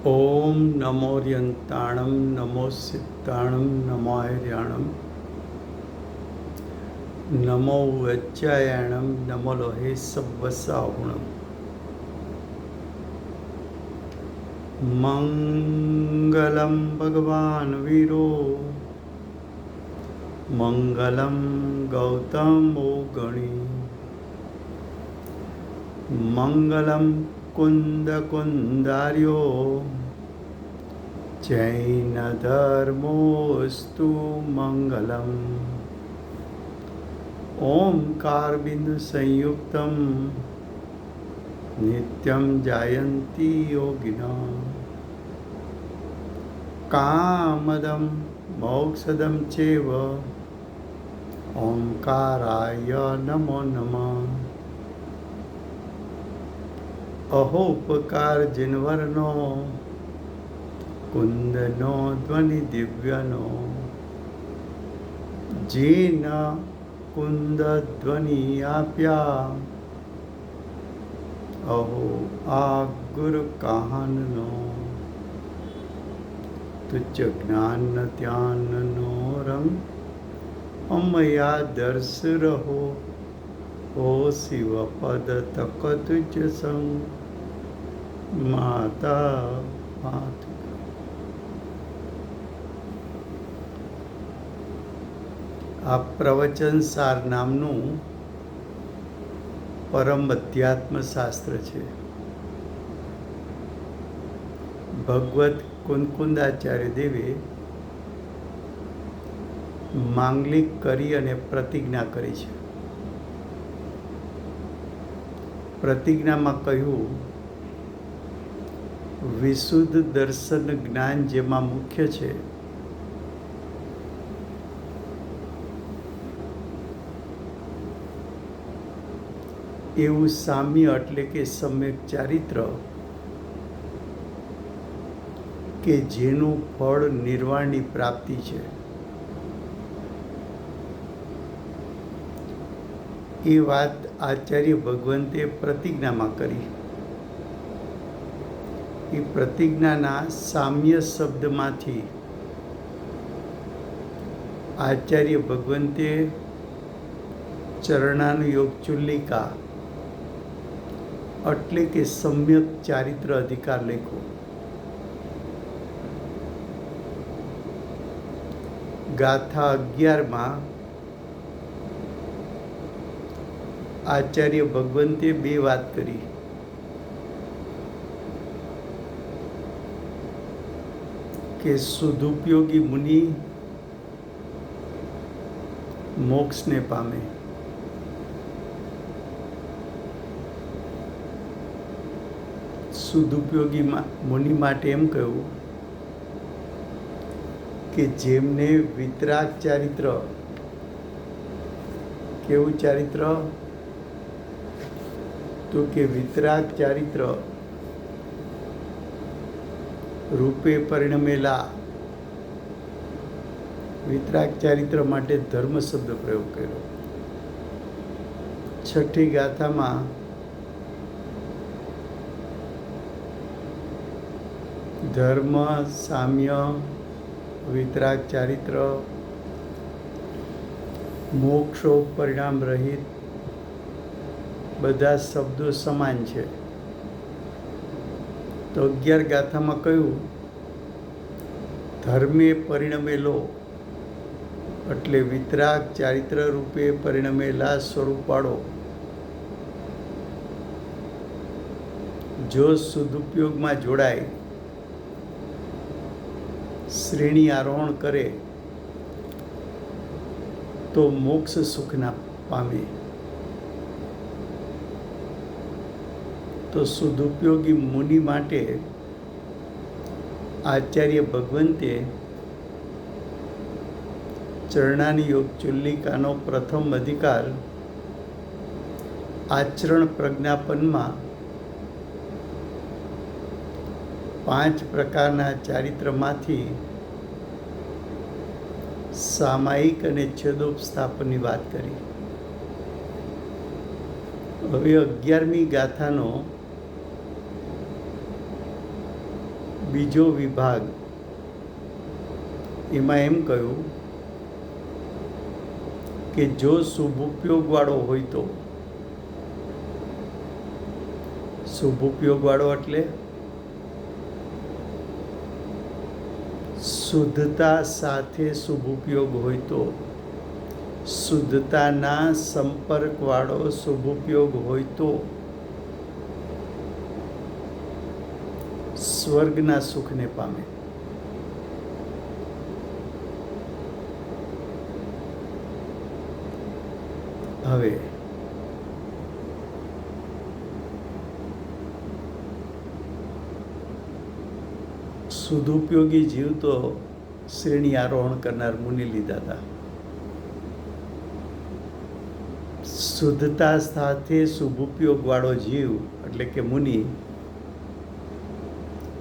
ઓમ નમોર્યંતાણમ નમો સિદ્ધાણમ નમો હૈર્યાણમ નમો વૈચ્યાયણમ નમો લોહે સવ્વસાહુણમ મંગલમ ભગવાન વીરો મંગલમ ગૌતમો ગણી મંગલમ કુંદ કુંદાર્યો જૈન ધર્મોસ્તુ મંગલમ ઓમકાર બિંદુ સંયુક્તમ નિત્યમ જાયંતી યોગિના કામદમ મોક્ષદમ ચેવ ઓમકારાય નમો નમઃ અહોપકાર જિનવરનો કુંદનો ધ્વનિ દિવ્યનો જીન કુંદ ધ્વનિ આપ્યા અહો આ ગુરુ કાહનનો તુચ્છ જ્ઞાન ત્યાનનો રંગ અમયા દર્શ રહો ઓ શિવ પદ તક તુજ સંગ માતા માત આ પ્રવચન સાર નામનું પરમ અધ્યાત્મ શાસ્ત્ર છે. ભગવત કુંદકુંદાચાર્ય દેવે માંગલિક કરી અને પ્રતિજ્ઞા કરી છે. પ્રતિજ્ઞામાં કહ્યું, વિશુદ્ધ દર્શન જ્ઞાન જેમાં મુખ્ય છે, એવું સામ્ય એટલે કે સમ્યક ચારિત્ર કે જેનું ફળ નિર્વાણની પ્રાપ્તિ છે, એ વાત આચાર્ય ભગવંતે પ્રતિજ્ઞામાં કરી. એ પ્રતિજ્ઞાના સામ્ય શબ્દમાંથી આચાર્ય ભગવંતે ચરણાનુયોગ ચુલ્લિકા એટલે કે સમ્યક ચારિત્ર અધિકાર લખ્યો. ગાથા 11માં આચાર્ય ભગવંતે બે વાત કરી. કે સદુપયોગી મુનિ મોક્ષને પામે, સદુપયોગી મુનિ માટે એમ કહ્યું કે જેમને વિતરાગ ચારિત્ર, કેવું ચારિત્ર? તો કે વિતરાગ ચારિત્ર રૂપે પરિણમેલા, વિતરાગ ચારિત્ર માટે ધર્મ શબ્દ પ્રયોગ કર્યો. છઠ્ઠી ગાથામાં ધર્મ, સામ્ય, વિતરાગ ચારિત્ર, મોક્ષો પરિણામ રહિત બધા શબ્દો સમાન છે. તો 11 ગાથામાં કહ્યું, ધર્મે પરિણમેલો એટલે વિતરાગ ચારિત્ર રૂપે પરિણમેલા સ્વરૂપવાળો જો સદુપયોગમાં જોડાય, શ્રેણી આરોહણ કરે તો મોક્ષ સુખના પામે. તો સદુપયોગી મુનિ માટે આચાર્ય ભગવંતે ચરણાનુયોગ ચુલ્લિકાનો પ્રથમ અધિકાર આચરણ પ્રજ્ઞાપનમાં 5 પ્રકારના ચારિત્રમાંથી સામાયિક અને છેદોપસ્થાપનની વાત કરી. હવે 11મી ગાથાનો બીજો વિભાગ એમાં એમ કહ્યું કે જો શુભ ઉપયોગવાળો હોય તો, શુભ ઉપયોગવાળો એટલે શુદ્ધતા સાથે શુભ ઉપયોગ હોય તો, શુદ્ધતાના સંપર્કવાળો શુભ ઉપયોગ હોય તો સ્વર્ગના સુખને પામે. હવે સદુપયોગી જીવ તો શ્રેણી આરોહણ કરનાર મુનિ લીધા હતા. શુદ્ધતા સાથે શુભ ઉપયોગવાળો જીવ એટલે કે મુનિ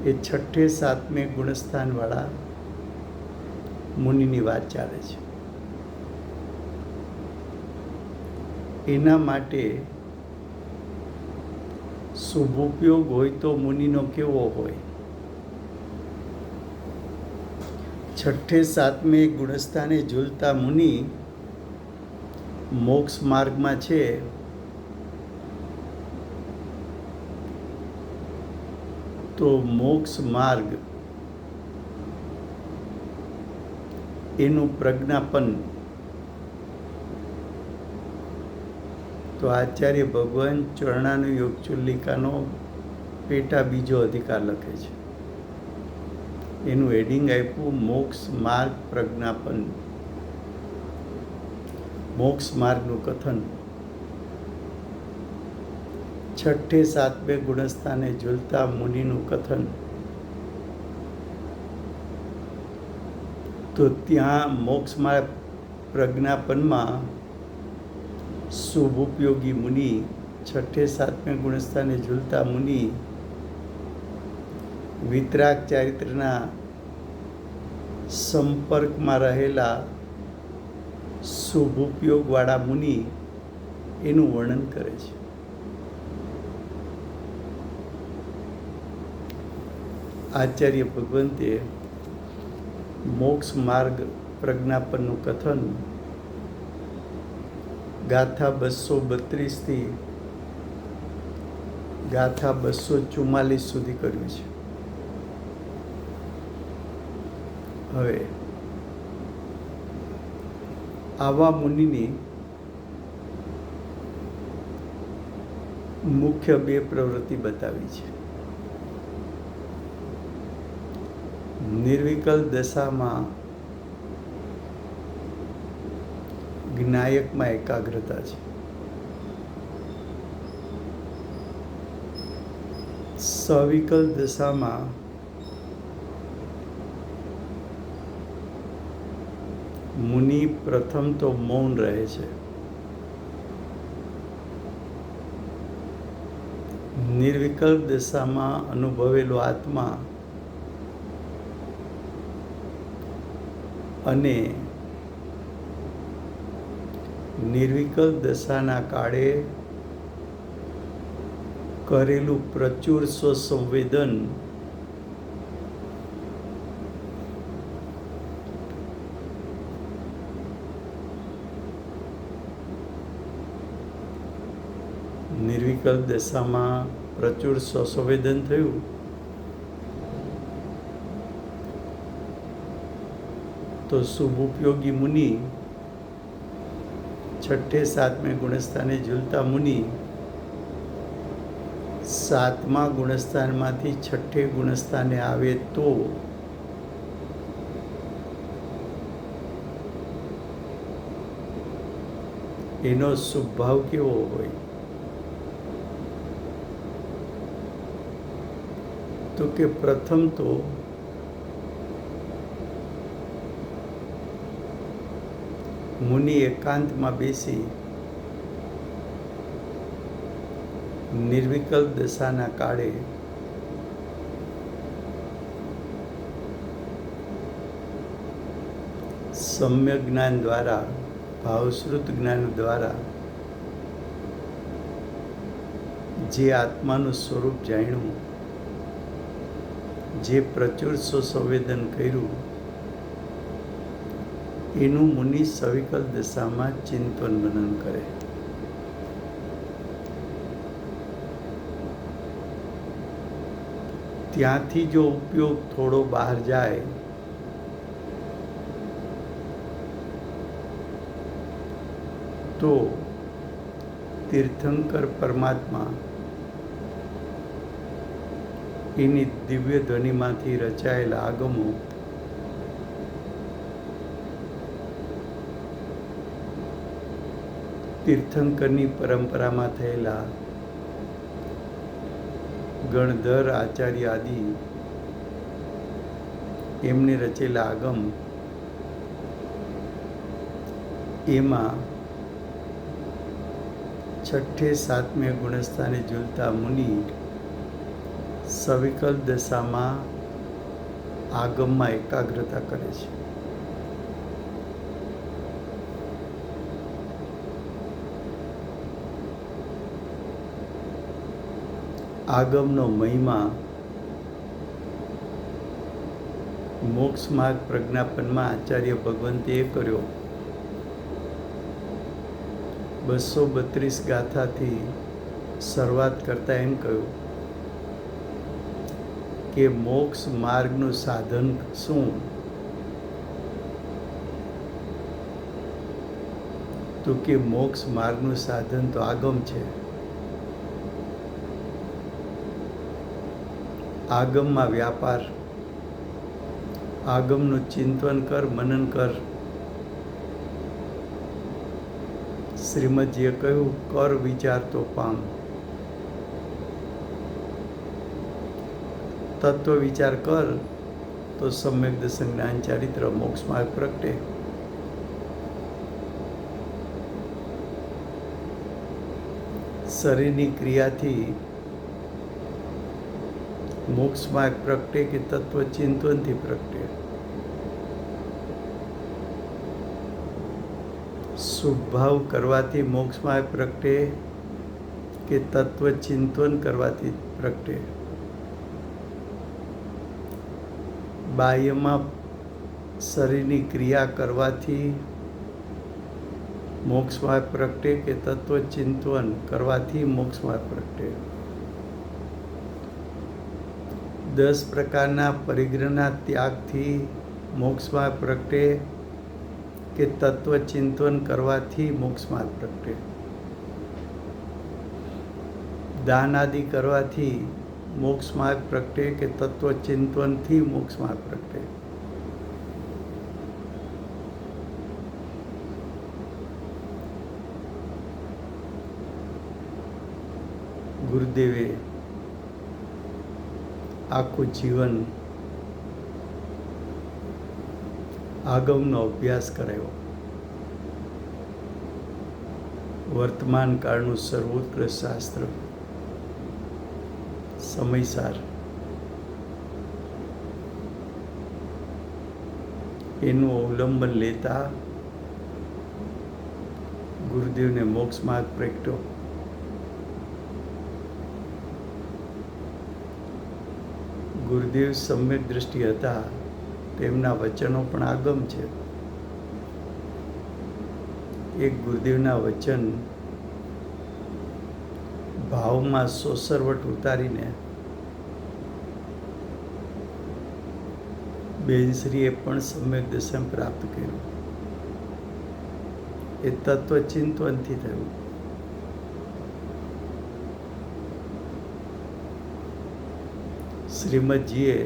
એ છઠ્ઠે સાતમે ગુણસ્થાનવાળા મુનિની વાત ચાલે છે. એના માટે શુભ ઉપયોગ હોય તો મુનિનો કેવો હોય? છઠ્ઠે સાતમે ગુણસ્થાને ઝૂલતા મુનિ મોક્ષ માર્ગમાં છે, તો મોક્ષ માર્ગ એનું પ્રજ્ઞાપન તો આચાર્ય ભગવાન ચરણાનુયોગ ચુલ્લિકાનો પેટા બીજો અધિકાર લખે છે. એનું હેડિંગ આપ્યું મોક્ષ માર્ગ પ્રજ્ઞાપન. મોક્ષ માર્ગનું કથન છઠ્ઠે સાતમે ગુણસ્થાને ઝૂલતા મુનિનું કથન. તો ત્યાં મોક્ષ માર્ગ પ્રજ્ઞાપનમાં શુભ ઉપયોગી મુનિ, છઠ્ઠે સાતમે ગુણસ્થાને ઝૂલતા મુનિ, વિતરાગ ચારિત્રના સંપર્કમાં રહેલા શુભ ઉપયોગવાળા મુનિ એનું વર્ણન કરે છે. આચાર્ય ભગવંતે મોક્ષ માર્ગ પ્રજ્ઞાપનનું કથન ગાથા 232 ગાથા 244 સુધી કર્યું છે. હવે આવા મુનિની મુખ્ય બે પ્રવૃત્તિ બતાવી છે. નિર્વિકલ દશામાં જ્ઞાયકમાં એકાગ્રતા છે. સવિકલ દશામાં મુનિ પ્રથમ તો મૌન રહે છે. નિર્વિકલ દશામાં અનુભવેલો આત્મા અને નિર્વિકલ દશાના કાળે કરેલું પ્રચુર સ્વસંવેદન નિર્વિકલ દશામાં પ્રચુર સ્વસંવેદન થયું તો શુભ ઉપયોગી મુનિ, છઠ્ઠે સાતમે ગુણસ્થાને ઝૂલતા મુનિ, સાતમા ગુણસ્થાનમાંથી છઠ્ઠે ગુણસ્થાને આવે તો એનો સ્વભાવ કેવો હોય? તો કે પ્રથમ તો મુનિ એકાંતમાં બેસી નિર્વિકલ દશાના કાળે સમ્યક જ્ઞાન દ્વારા, ભાવશ્રુત જ્ઞાન દ્વારા જે આત્માનું સ્વરૂપ જાણ્યું જે પ્રચુર સુસંવેદન કર્યું એનું મુનિ સવિકલ દશામાં ચિંતન મનન કરે. ત્યાંથી જો ઉપયોગ થોડો બહાર જાય તો તીર્થંકર પરમાત્મા એની દિવ્ય ધ્વનિમાંથી રચાયેલા આગમો તીર્થંકરની પરંપરામાં થયેલા ગણધર આચાર્ય આદિ એમને રચેલા આગમ એમાં છઠ્ઠે સાતમે ગુણસ્થાને ઝૂલતા મુનિ સવિકલ દશામાં આગમમાં એકાગ્રતા કરે છે. આગમનો મહિમા મોક્ષ માર્ગ પ્રજ્ઞાપનમાં આચાર્ય ભગવંતે કર્યો. 232 ગાથાથી શરૂઆત કરતા એમ કહ્યું કે મોક્ષ માર્ગનું સાધન શું? તો કે મોક્ષ માર્ગનું સાધન તો આગમ છે. આગમમાં વ્યાપાર, આગમનું ચિંતન કર, મનન કર. શ્રીમદજીએ કહ્યું, કર વિચાર તો પામ. તત્વ વિચાર કર તો સમ્યક દર્શન જ્ઞાન ચારિત્ર મોક્ષ માર્ગ પ્રગટે. શરીરની ક્રિયાથી મોક્ષ માર્ગ પ્રગટે કે તત્વ ચિંતનથી પ્રગટે? શુભભાવ કરવાથી મોક્ષ માર્ગ પ્રગટે કે તત્વ ચિંતન કરવાથી પ્રગટે? બાહ્યમાં શરીરની ક્રિયા કરવાથી મોક્ષ માર્ગ પ્રગટે કે તત્વ ચિંતન કરવાથી મોક્ષ માર્ગ પ્રગટે? 10 પ્રકારના પરિગ્રહના ત્યાગથી મોક્ષ માર્ગ પ્રગટે કે તત્વ ચિંતન કરવાથી મોક્ષ માર્ગ પ્રગટે? દાન આદિ કરવાથી મોક્ષ માર્ગ પ્રગટે કે તત્વ ચિંતનથી મોક્ષ માર્ગ પ્રગટે? ગુરુદેવે આખું જીવન આગમનો અભ્યાસ કરાયો. વર્તમાન કાળનું સર્વોત્કૃષ્ટ શાસ્ત્ર સમયસાર એનું અવલંબન લેતા ગુરુદેવને મોક્ષ માર્ગ પ્રગટ્યો. ગુરુદેવ સમ્યક દ્રષ્ટિ હતા, તેમના વચનો પણ આગમ છે. એક ગુરુદેવના વચન ભાવમાં સોસરવટ ઉતારીને બેનશ્રીએ પણ સમ્યક દર્શન પ્રાપ્ત કર્યું. એ તત્વ ચિંતનથી થયું. શ્રીમદજીએ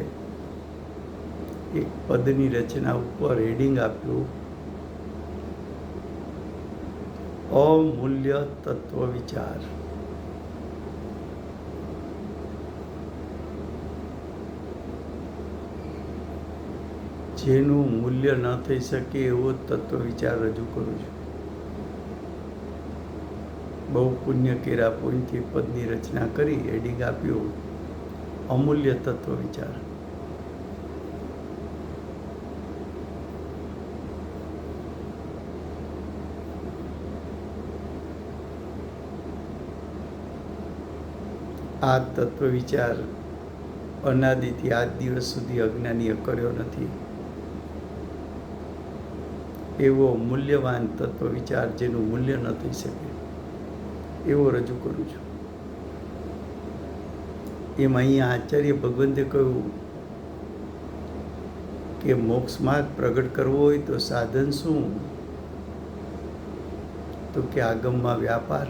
એક પદની રચના ઉપર હેડિંગ આપ્યું, અમૂલ્ય તત્વ વિચાર. જેનું મૂલ્ય ન થઈ શકે એવો તત્વ વિચાર રજૂ કરું છું. બહુ પુણ્ય કેરા પુણ્યથી પદની રચના કરી હેડિંગ આપ્યું, અમૂલ્ય તત્વ વિચાર. આ તત્વ વિચાર અનાદિથી આજ દિવસ સુધી અજ્ઞાનીએ કર્યો નથી એવો મૂલ્યવાન તત્વ વિચાર જેનું મૂલ્ય ન થઈ શકે એવો રજૂ કરું છું. એમ અહીંયા આચાર્ય ભગવંતે કહ્યું કે મોક્ષ માર્ગ પ્રગટ કરવો હોય તો સાધન શું? તો કે આગમમાં વ્યાપાર,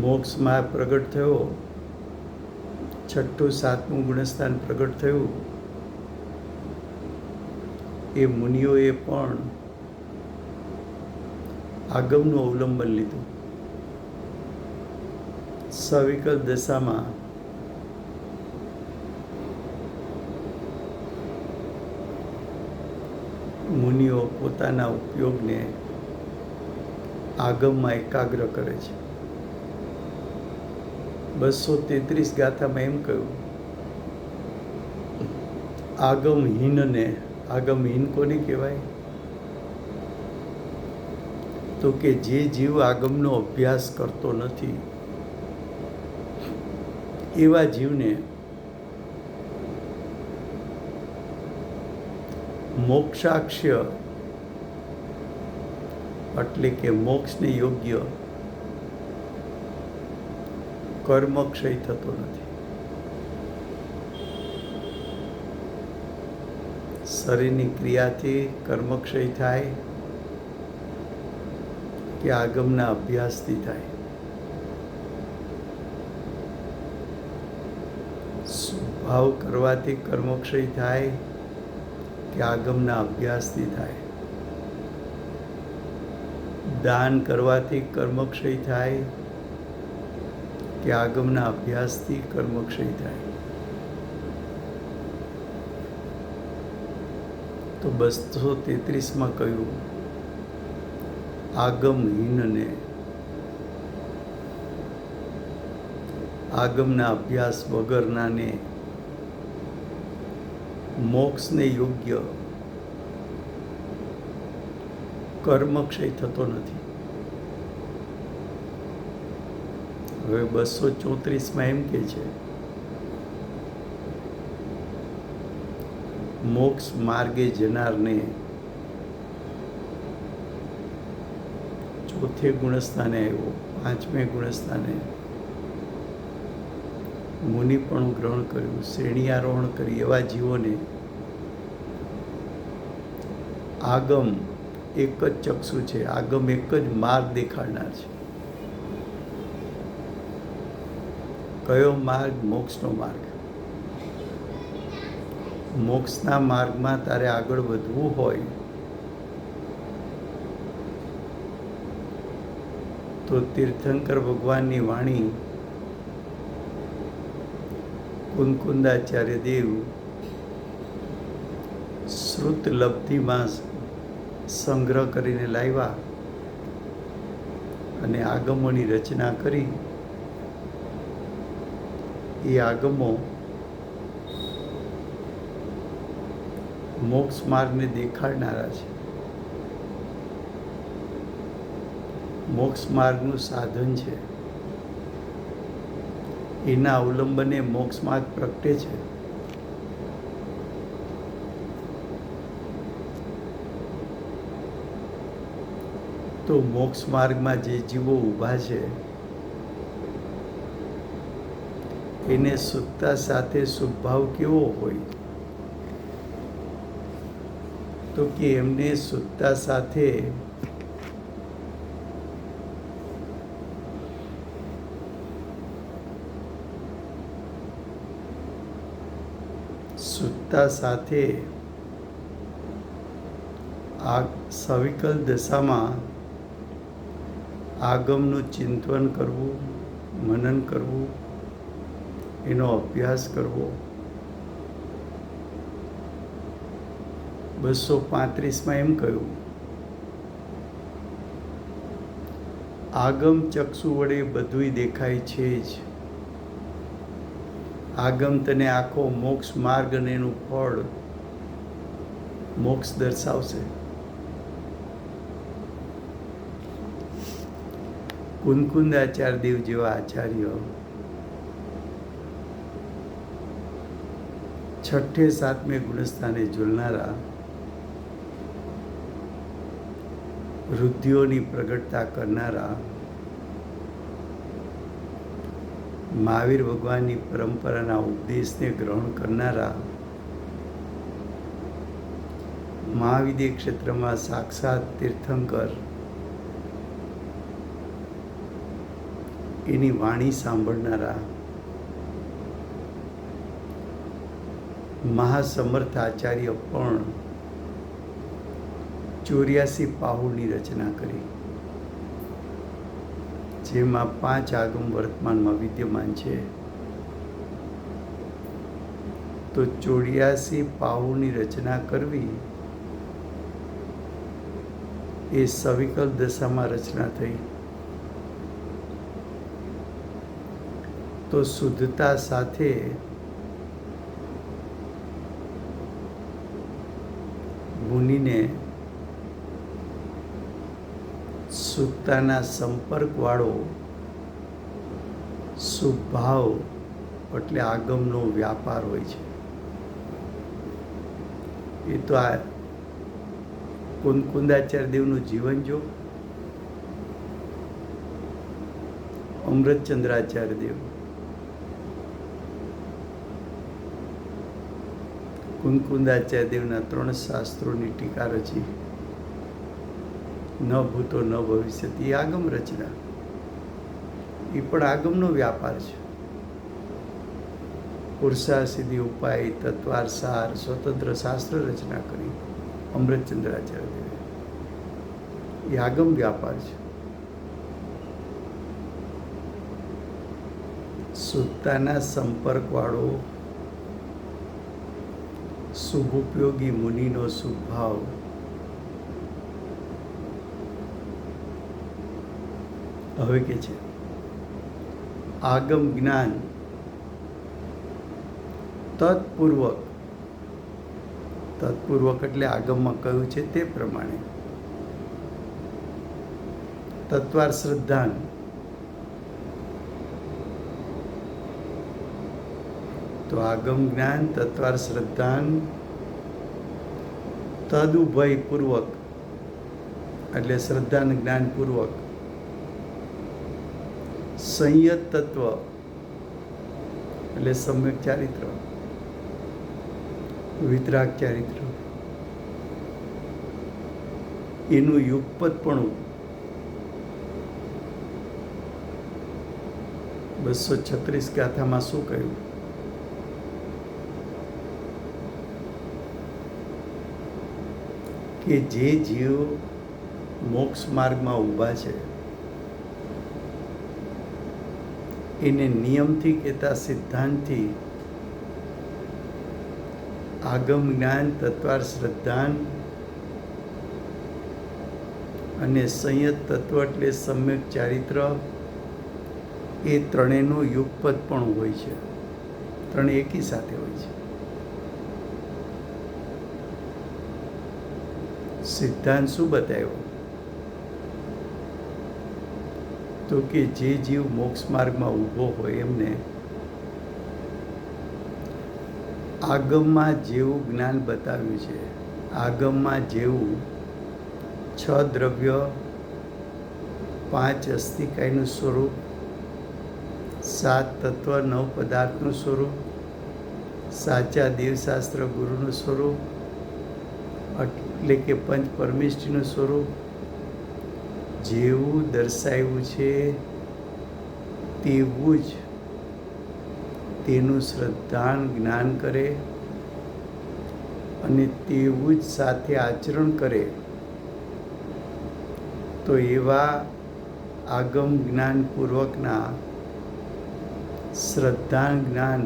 મોક્ષ માર્ગ પ્રગટ થયો, છઠ્ઠું સાતમું ગુણસ્થાન પ્રગટ થયું. એ મુનિઓએ પણ આગમનું અવલંબન લીધું. સવિકલ્પ દશામાં મુનિઓ પોતાના ઉપયોગને આગમમાં એકાગ્ર કરે છે. 233 ગાથામાં એમ કહ્યું, આગમહીનને, આગમહીન કોને કહેવાય? તો કે જે જીવ આગમનો અભ્યાસ કરતો નથી એવા જીવને મોક્ષાક્ષ્ય એટલે કે મોક્ષને યોગ્ય કર્મક્ષય થતો નથી. શરીરની ક્રિયાથી કર્મક્ષય થાય કે આગમના અભ્યાસથી થાય? ભાવ કરવાથી કર્મક્ષય થાય કે આગમના અભ્યાસથી થાય? દાન કરવાથી કર્મક્ષય થાય કે આગમના અભ્યાસથી કર્મક્ષય થાય? તો 233માં કહ્યું, આગમહીનને, આગમના અભ્યાસ વગરનાને મોક્ષને યોગ્ય કર્મક્ષય થતો નથી. હવે 234માં એમ કે છે, મોક્ષ માર્ગે જનારને ચોથે ગુણસ્થાને આવ્યો, પાંચમે ગુણસ્થાને મુનિપણું ગ્રહણ કર્યું, શ્રેણીઆરોહણ કરી એવા જીવોને આગમ એક જ ચક્ષુ છે, આગમ એક જ માર્ગ દેખાડનાર છે. કયો માર્ગ? મોક્ષનો માર્ગ. મોક્ષના માર્ગમાં તારે આગળ વધવું હોય તો તીર્થંકર ભગવાનની વાણી કુંદકુંદાચાર્ય દેવ શ્રુત લબ્ધિમાં સંગ્રહ કરીને લાવ્યા અને આગમોની રચના કરી. એ આગમો મોક્ષ માર્ગને દેખાડનારા છે. મોક્ષ માર્ગનું સાધન છે. એના અવલંબને મોક્ષ માર્ગ પ્રગટે છે. તો મોક્ષ માર્ગમાં જે જીવો ઊભા છે એને સુખતા સાથે સુખભાવ કેવો હોય? તો કે એમને સુખતા સાથે આ સવિકલ્પ દશામાં આગમનું ચિંતન કરવું, મનન કરવું, એનો અભ્યાસ કરવો. 235માં એમ કહ્યું, આગમ ચક્ષુ વડે બધુંય દેખાય છે જ. આગમ તને આખો મોક્ષ માર્ગ અને એનું ફળ મોક્ષ દર્શાવશે. કુનકુંદાચાર્ય દેવ જેવા આચાર્ય છઠ્ઠે સાતમે ગુણસ્થાને ઝૂલનારા વૃદ્ધિઓની પ્રગટતા કરનારા મહાવીર ભગવાનની પરંપરાના ઉપદેશને ગ્રહણ કરનારા મહાવિદ્ય ક્ષેત્રમાં સાક્ષાત તીર્થંકર એની વાણી સાંભળનારા મહાસમર્થ આચાર્ય પણ 84 પાહુની રચના કરી, જેમાં 5 આગમ વર્તમાનમાં વિદ્યમાન છે. તો 84 પાહુની રચના કરવી એ સવિકલ દશામાં રચના થઈ. તો શુદ્ધતા સાથે મુનિને શુદ્ધતાના સંપર્કવાળો શુભભાવ એટલે આગમનો વ્યાપાર હોય છે. એ તો આ કુનકુંદાચાર્ય દેવનું જીવન જો, અમૃતચંદ્રાચાર્ય દેવ, કુનકુંદાચાર્ય દેવના 3 શાસ્ત્રોની ટીકા રચી. ન ભૂતો ન ભવિષ્યત, એ આગમ રચના, એ પણ આગમનો વ્યાપાર છે. પુરુષાસિદ્ધિ ઉપાય તત્વાર સાર સ્વતંત્ર શાસ્ત્ર રચના કરી અમૃતચંદ્રાચાર્ય દેવે, એ આગમ વ્યાપાર છે. શુદ્ધતાના સંપર્કવાળો શુભોપયોગી મુનિનો શુભભાવ હવે કે છે આગમ જ્ઞાન તત્પૂર્વક એટલે આગમમાં કહ્યું છે તે પ્રમાણે તત્વાર શ્રદ્ધાન, તો આગમ જ્ઞાન તત્વાર શ્રદ્ધાન તદુભય પૂર્વક એટલે શ્રદ્ધાન જ્ઞાન પૂર્વક સંયત તત્વ એટલે સમ્યક ચારિત્ર વિતરાગ ચારિત્ર એનું યુગપતપણું 236 ગાથામાં શું કહ્યું કે જે જીવ મોક્ષ માર્ગમાં ઊભા છે એને નિયમથી કહેતા સિદ્ધાંતથી આગમ જ્ઞાન તત્વાર શ્રદ્ધાન અને સંયત તત્વ એટલે સમ્યક ચારિત્ર એ ત્રણેયનું યુગપદ પણ હોય છે, ત્રણે એકી સાથે હોય છે. સિદ્ધાંત શું બતાવ્યો તો કે જે જીવ મોક્ષ માર્ગમાં ઊભો હોય એમને આગમમાં જેવું જ્ઞાન બતાવ્યું છે, આગમમાં જેવું 6 દ્રવ્ય 5 અસ્થિકાયનું સ્વરૂપ 7 તત્વ 9 પદાર્થનું સ્વરૂપ સાચા દેવશાસ્ત્ર ગુરુનું સ્વરૂપ એટલે કે પંચ પરમેષ્ઠીનું સ્વરૂપ જેવું દર્શાવ્યું છે તેવું જ તેનું શ્રદ્ધાન જ્ઞાન કરે અને તેવું જ સાથે આચરણ કરે તો એવા આગમ જ્ઞાન પૂર્વકના શ્રદ્ધાન જ્ઞાન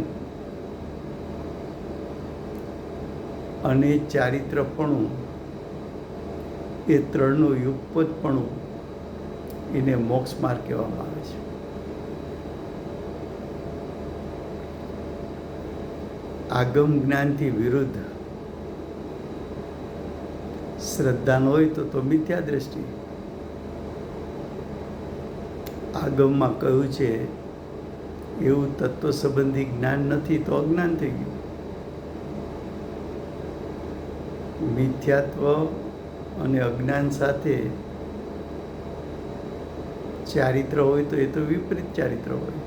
અને ચારિત્રપણું એ ત્રણનું યુગપદપણું એને મોક્ષ માર્ગ કહેવામાં આવે છે. આગમ જ્ઞાનથી વિરુદ્ધ શ્રદ્ધાન હોય તો મિથ્યા દ્રષ્ટિ, આગમમાં કહ્યું છે એવું તત્વ સંબંધી જ્ઞાન નથી તો અજ્ઞાન થઈ ગયું. મિથ્યાત્વ અને અજ્ઞાન સાથે ચારિત્ર હોય તો એ તો વિપરીત ચારિત્ર હોય.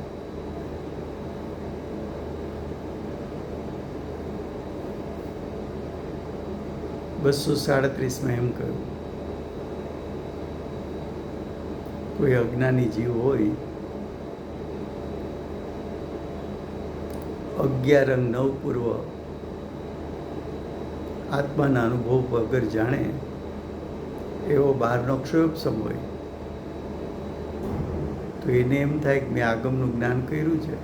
બસો 37 એમ કહ્યું, કોઈ અજ્ઞાની જીવ હોય 11 અંગ 9 પૂર્વ આત્માના અનુભવ વગર જાણે એવો બહારનો ક્ષયોપસમ હોય તો એને એમ થાય કે મેં આગમનું જ્ઞાન કર્યું છે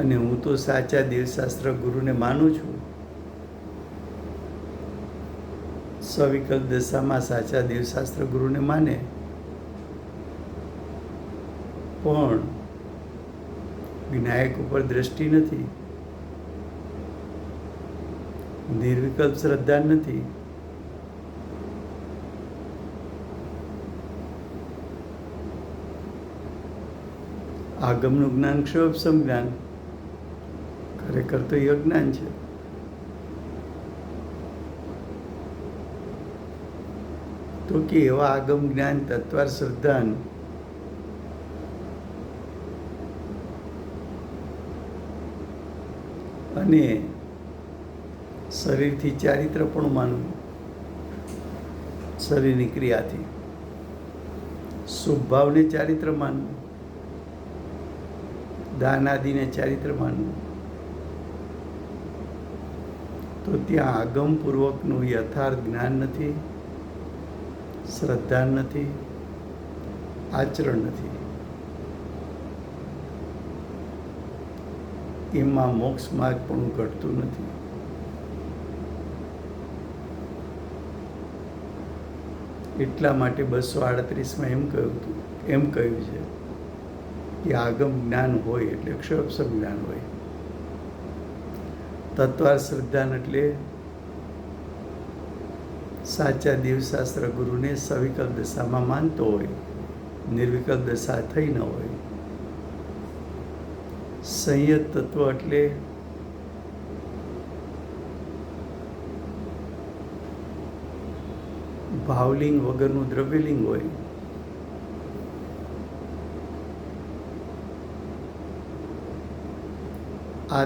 અને હું તો સાચા દેવશાસ્ત્ર ગુરુને માનું છું. સવિકલ્પ દશામાં સાચા દેવશાસ્ત્ર ગુરુને માને, પણ વિનાયક ઉપર દ્રષ્ટિ નથી, નિર્વિકલ્પ શ્રદ્ધા નથી, આગમનું જ્ઞાન ક્ષયોપસમ જ્ઞાન, ખરેખર તો એ અજ્ઞાન છે. તો કે એવા આગમ જ્ઞાન તત્વાર શ્રદ્ધાન અને શરીરથી ચારિત્ર પણ માનવું, શરીરની ક્રિયાથી શુભ ભાવને ચારિત્ર માનવું, દાન આદિને ચારિત્ર માનવું, તો ત્યાં આગમપૂર્વકનું યથાર્થ જ્ઞાન નથી, શ્રદ્ધા નથી, આચરણ નથી. એમાં મોક્ષ માર્ગ પણ ઘટતું નથી. એટલા માટે 238 એમ કહ્યું છે કે આગમ જ્ઞાન હોય એટલે ક્ષયોપસમ જ્ઞાન હોય. તત્વાર શ્રદ્ધાન એટલે સાચા દેવશાસ્ત્ર ગુરુને સવિકલ્પ દશામાં માનતો હોય, નિર્વિકલ્પ દશા થઈ ન હોય. સંયત તત્વ એટલે ભાવલિંગ વગરનું દ્રવ્યલિંગ હોય. આ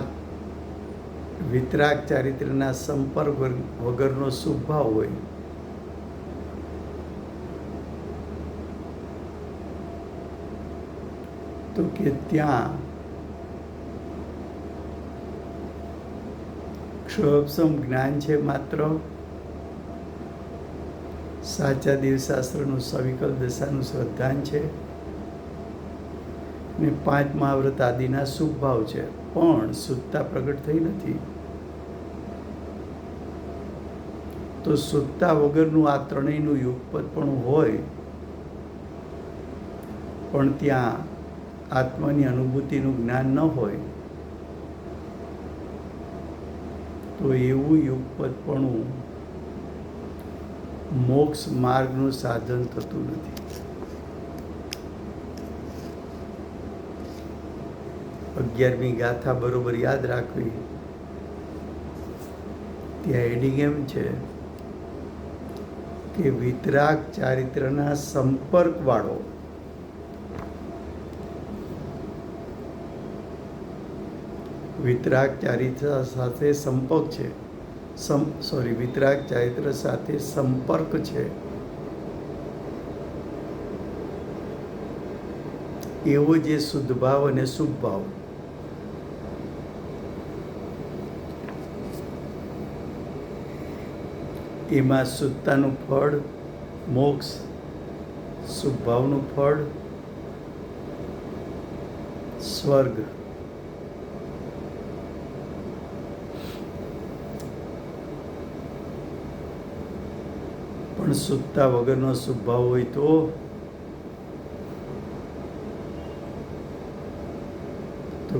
વિતરાગ ચારિત્રના સંપર્ક વગરનો શુભ ભાવ હોય. તો કે ત્યાં ક્ષયોપસમ જ્ઞાન છે માત્ર, સાચા દેવશાસ્ત્રનું સવિકલ્પ દશાનું શ્રદ્ધાન છે ને 5 મહાવ્રત આદિના શુભ ભાવ છે, પણ શુદ્ધતા પ્રગટ થઈ નથી. તો શુદ્ધતા વગરનું આ ત્રણેયનું યુગપદ પણ હોય, પણ ત્યાં આત્માની અનુભૂતિનું જ્ઞાન ન હોય, તો એવું યુગપદ પણ મોક્ષ માર્ગનું સાધન થતું નથી. 11મી ગાથા બરોબર યાદ રાખવી. ત્યાં હેડિંગ એમ છે કે વિતરાગ ચારિત્રના સંપર્ક વાળો વિતરાગ ચારિત્ર સાથે સંપર્ક છે, વિતરાગ ચારિત્ર સાથે સંપર્ક છે એવો જે શુદ્ધ ભાવ અને શુભ ભાવ, એમાં શુદ્ધતાનું ફળ મોક્ષ, શુભ ભાવનું ફળ સ્વર્ગ. પણ શુદ્ધતા વગરનો શુભ ભાવ હોય તો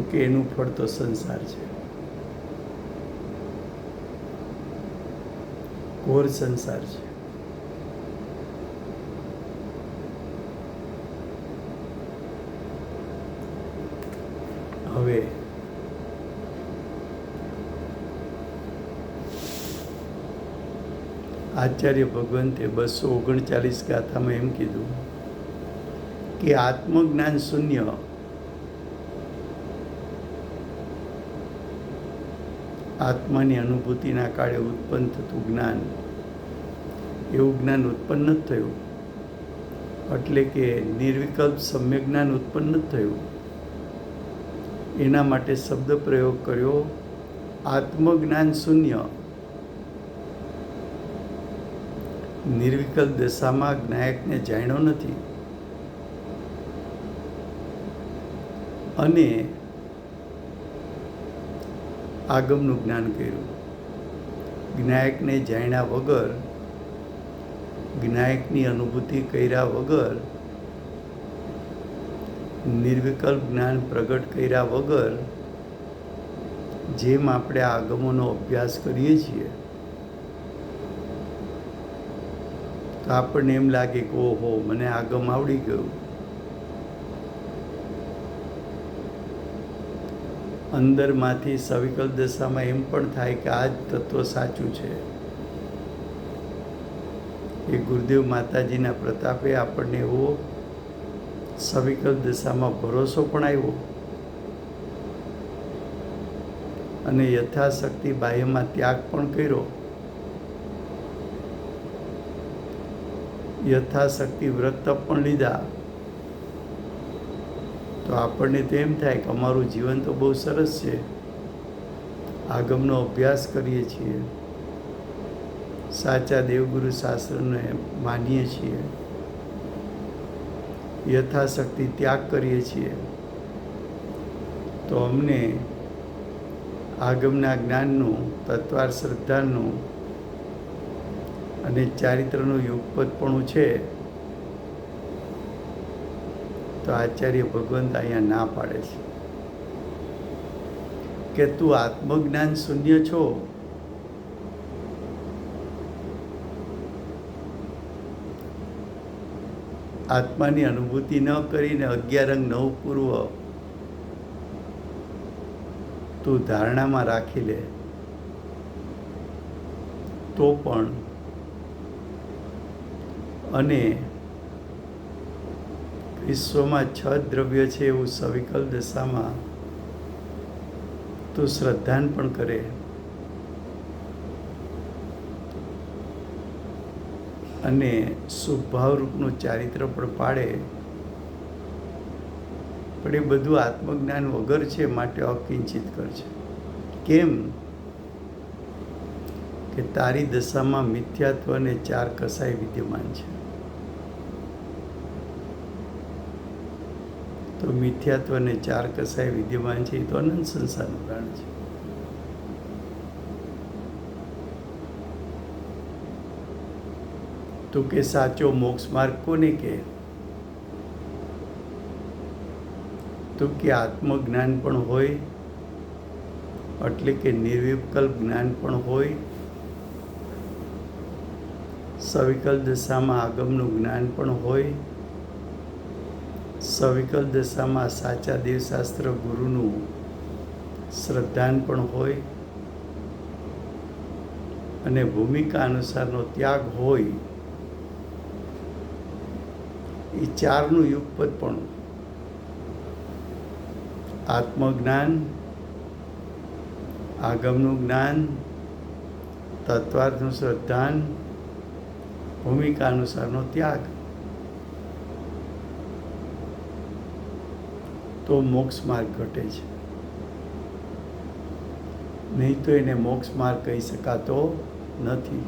કે એનું ફળ તો સંસાર છે, ઘોર સંસાર છે. હવે આચાર્ય ભગવંતે 239 ગાથામાં એમ કીધું કે આત્મજ્ઞાન શૂન્ય આત્માની અનુભૂતિના કાળે ઉત્પન્ન થતું જ્ઞાન, એવું જ્ઞાન ઉત્પન્ન નથી થયું. એટલે કે નિર્વિકલ્પ સમ્યક જ્ઞાન ઉત્પન્ન નથી થયું. એના માટે શબ્દ પ્રયોગ કર્યો આત્મજ્ઞાન શૂન્ય. નિર્વિકલ્પ દશામાં જ્ઞાયકને જાણ્યો નથી અને આગમનું જ્ઞાન કર્યું. જ્ઞાયકને જાણ્યા વગર, જ્ઞાયકની અનુભૂતિ કર્યા વગર, નિર્વિકલ્પ જ્ઞાન પ્રગટ કર્યા વગર જેમ આપણે આગમોનો અભ્યાસ કરીએ છીએ તો આપણને એમ લાગે કે ઓહો, મને આગમ આવડી ગયું. અંદરમાંથી સવિકલ્પ દશામાં એમ પણ થાય કે આ જ તત્વ સાચું છે. એ ગુરુદેવ માતાજીના પ્રતાપે આપણને એવો સવિકલ્પ દશામાં ભરોસો પણ આવ્યો અને યથાશક્તિ બાહ્યમાં ત્યાગ પણ કર્યો. યથાશક્તિ વ્રત તપ પણ લીધા. તો આપણને તો એમ થાય કે અમારું જીવન તો બહુ સરસ છે, આગમનો અભ્યાસ કરીએ છીએ, સાચા દેવગુરુ શાસ્ત્રને માનીએ છીએ, યથાશક્તિ ત્યાગ કરીએ છીએ, તો અમને આગમના જ્ઞાનનું, તત્વાર શ્રદ્ધાનું અને ચારિત્રનું યુગપતપણું છે. તો આચાર્ય ભગવંત અહીંયા ના પાડે છે કે તું આત્મજ્ઞાન શૂન્ય છો. આત્માની અનુભૂતિ ન કરીને 11 અંગ 9 પૂર્વ તું ધારણામાં રાખી લે તો પણ, અને વિશ્વમાં 6 દ્રવ્ય છે એવું સવિકલ્પ દશામાં તું શ્રદ્ધાન પણ કરે અને શુભભાવરૂપનું ચારિત્ર પણ પાડે, પણ એ બધું આત્મજ્ઞાન વગર છે. માટે અકિંચિત કરશે. કેમ કે તારી દશામાં મિથ્યાત્વ અને 4 કસાય વિદ્યમાન છે. તો મિથ્યાત્વ અને 4 કસાય વિદ્યમાન છે એ તો અનંત સંસારનું કારણ છે. તો કે સાચો મોક્ષ માર્ગ કોને કહે? તો કે આત્મજ્ઞાન પણ હોય, એટલે કે નિર્વિકલ્પ જ્ઞાન પણ હોય, સવિકલ્પ દશામાં આગમનું જ્ઞાન પણ હોય, સવિકલ્પ દશામાં સાચા દેવશાસ્ત્ર ગુરુનું શ્રદ્ધાન પણ હોય અને ભૂમિકા અનુસારનો ત્યાગ હોય. એ 4નું યુગપત પણ આત્મજ્ઞાન, આગમનું જ્ઞાન, તત્વાર્થનું શ્રદ્ધાન, ભૂમિકા અનુસારનો ત્યાગ, તો મોક્ષ માર્ગ ઘટે છે. નહીં તો એને મોક્ષ માર્ગ કહી શકાતો નથી.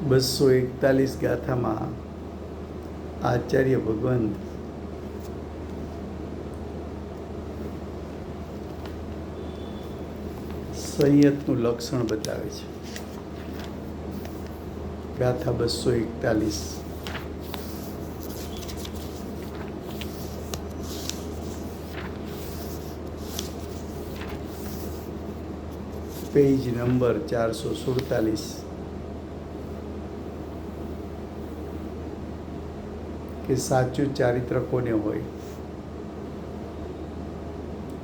બસો 41 ગાથામાં આચાર્ય ભગવંત સંયતનું લક્ષણ બતાવે છે. ગાથા 241. Page number 447. કે સાચું ચારિત્ર કોને હોય,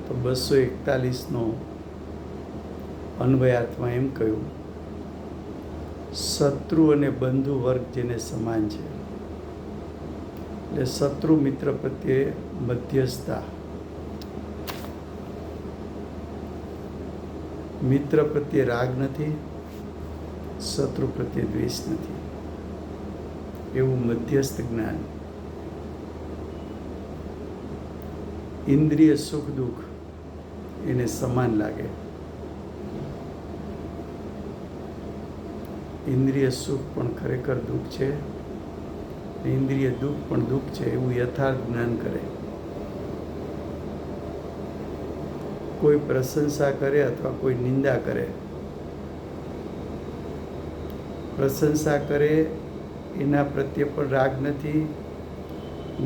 તો 241નો અન્વયાર્થમાં એમ કહ્યું, શત્રુ અને બંધુ વર્ગ જેને સમાન છે. એટલે શત્રુ મિત્ર પ્રત્યે મધ્યસ્થતા, મિત્ર પ્રત્યે રાગ નથી, શત્રુ પ્રત્યે દ્વેષ નથી, એવું મધ્યસ્થ જ્ઞાન. ઇન્દ્રિય સુખ દુઃખ એને સમાન લાગે, ઇન્દ્રિય સુખ પણ ખરેખર દુઃખ છે, ઇન્દ્રિય દુઃખ પણ દુઃખ છે, એવું યથાર્થ જ્ઞાન કરે. કોઈ પ્રશંસા કરે અથવા કોઈ નિંદા કરે, પ્રશંસા કરે એના પ્રત્યે પણ રાગ નથી,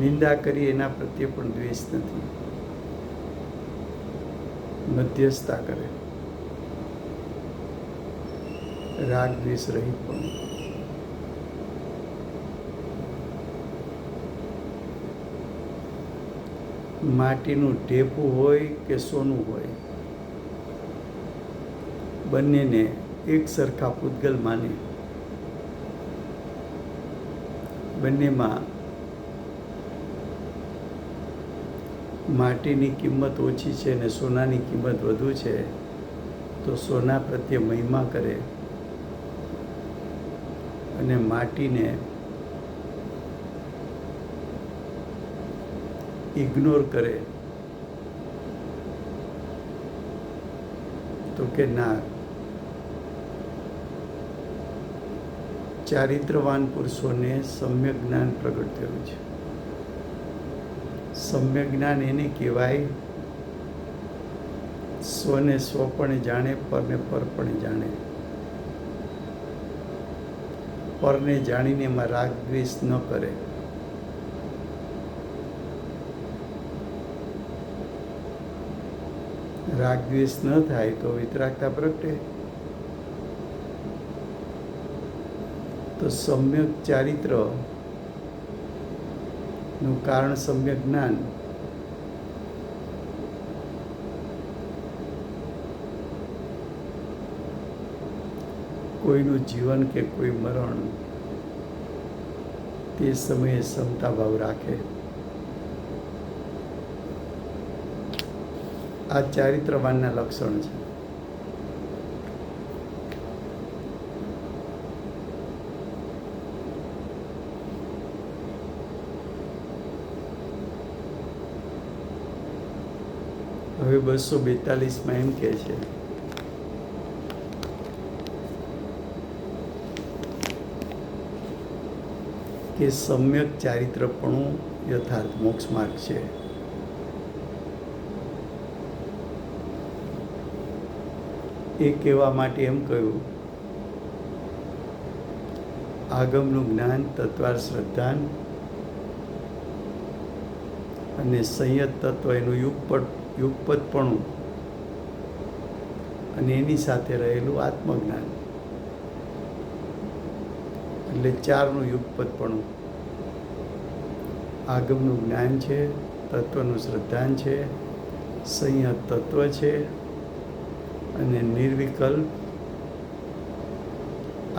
નિંદા કરી એના પ્રત્યે પણ દ્વેષ નથી, મધ્યસ્થતા કરે, રાગ દ્વેષ રહિત પણ. માટીનું ઢેપું હોય કે સોનું હોય, બંનેને એક સરખા પૂતગલ માને. બંનેમાં માટીની કિંમત ઓછી છે અને સોનાની કિંમત વધુ છે, તો સોના પ્રત્યે મહિમા કરે અને માટીને ઇગ્નોર કરે, તો કે ના, ચારિત્રવાન પુરુષોને સમ્યક જ્ઞાન પ્રગટ થયું છે. સમ્યક જ્ઞાન એને કહેવાય, સ્વને સ્વપણે જાણે, પરને પરપણે જાણે. પરને જાણીને એમાં રાગ દ્વેષ ન કરે. રાગ દ્વેષ ન થાય તો વિતરાગતા પ્રગટે. તો સમ્યક ચારિત્ર નું કારણ સમ્યક જ્ઞાન. કોઈનું જીવન કે કોઈ મરણ તે સમયે સમતા ભાવ રાખે. આ ચારિત્રવાનના લક્ષણ છે. હવે 242માં એમ કહે છે કે સમ્યક ચારિત્રપણું યથાર્થ મોક્ષ માર્ગ છે. એ કહેવા માટે એમ કહ્યું, આગમનું જ્ઞાન, તત્વાર શ્રદ્ધાન અને સંયત તત્વ એનું યુગપતપણું અને એની સાથે રહેલું આત્મજ્ઞાન, એટલે ચારનું યુગપતપણું. આગમનું જ્ઞાન છે, તત્વનું શ્રદ્ધાન છે, સંયત તત્વ છે અને નિર્વિકલ્પ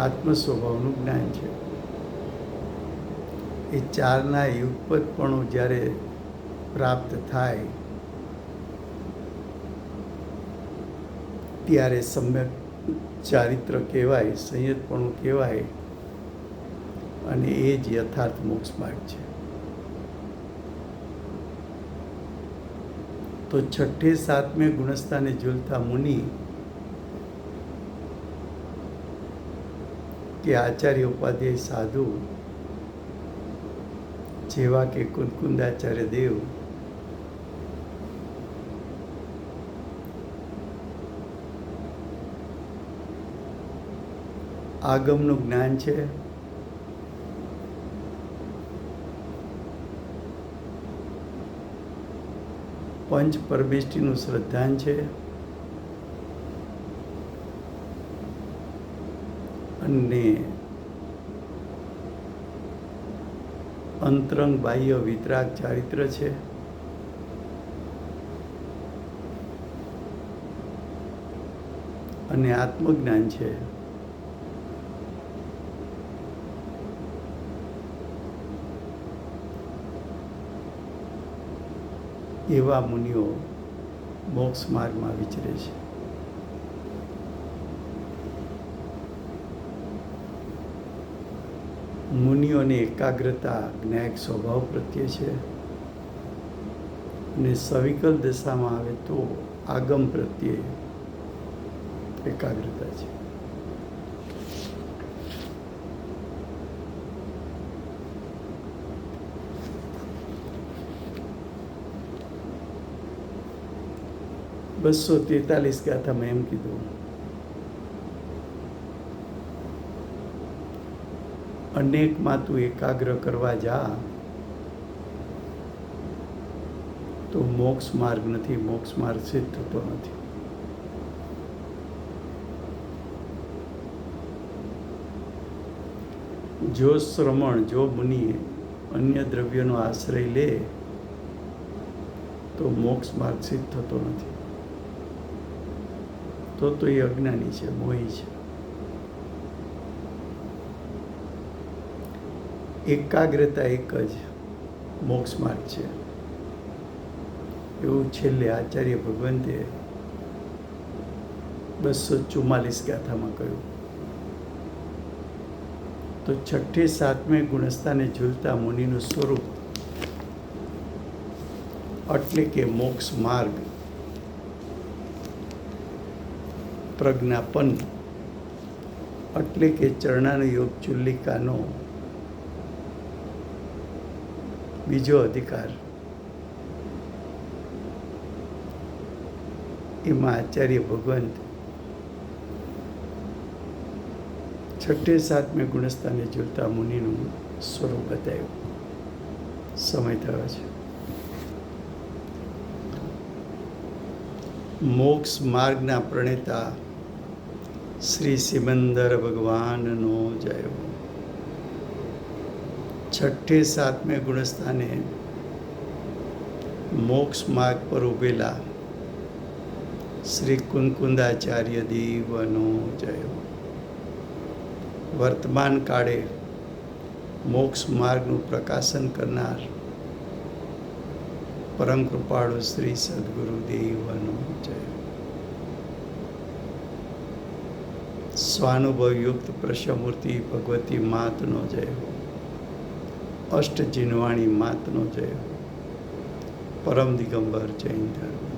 આત્મ સ્વભાવનું જ્ઞાન છે. એ ચારના યુગપતપણું જ્યારે પ્રાપ્ત થાય ત્યારે સમ્યક ચારિત્ર કહેવાય, સંયતપણું કહેવાય અને એ જ યથાર્થ મોક્ષ માર્ગ છે. તો છઠ્ઠે સાતમે ગુણસ્થાને ઝૂલતા મુનિ કે આચાર્ય ઉપાધ્યાય સાધુ જેવા કે કુંદકુંદાચાર્ય દેવ આગમનું જ્ઞાન છે, પંચ પરમેષ્ટિનું શ્રદ્ધાન છે અને અંતરંગ બાહ્ય વિતરાગ ચારિત્ર છે. અને આત્મજ્ઞાન છે. એવા મુનિઓ મોક્ષ માર્ગમાં વિચરે છે. મુનિઓની એકાગ્રતા જ્ઞાયક સ્વભાવ પ્રત્યે છે અને સવિકલ દશામાં આવે તો આગમ પ્રત્યે એકાગ્રતા છે. બસો 43 ગાથામાં એમ કીધું, અનેકમાં તું એકાગ્ર કરવા જા તો મોક્ષ માર્ગ નથી, મોક્ષ માર્ગ સિદ્ધ થતો નથી. જો શ્રમણ, જો મુનિ અન્ય દ્રવ્યનો આશ્રય લે તો મોક્ષ માર્ગ સિદ્ધ થતો નથી. તો એ અજ્ઞાની છે, મોહી છે. એકાગ્રતા એક જ મોક્ષ માર્ગ છે એવું છેલ્લે આચાર્ય ભગવંતે 244 ગાથામાં કહ્યું. તો છઠ્ઠે સાતમે ગુણસ્થાને ઝૂલતા મુનિનું સ્વરૂપ એટલે કે મોક્ષ માર્ગ, પ્રજ્ઞાપન એટલે કે ચરણાનુયોગ ચુલ્લિકાનો બીજો અધિકાર, એમાં આચાર્ય ભગવંત છઠ્ઠે સાતમે ગુણસ્થાને ઝૂલતા મુનિનું સ્વરૂપ બતાવ્યું. સમય થયો છે. મોક્ષ માર્ગના પ્રણેતા શ્રી સિમંદર ભગવાનનો જય. છઠ્ઠે સાતમે ગુણસ્થાને મોક્ષ માર્ગ પર ઉભેલા શ્રી કુંકુંદાચાર્ય દેવનો જય. વર્તમાન કાળે મોક્ષ માર્ગનું પ્રકાશન કરનાર પરમ કૃપાળુ શ્રી સદગુરુદેવનો જય. સ્વાનુભવયુક્ત પ્રશમૂર્તિ ભગવતી માતનો જય. અષ્ટ જીનવાણી માતનો જય. પરમ દિગંબર જૈન ધર્મ.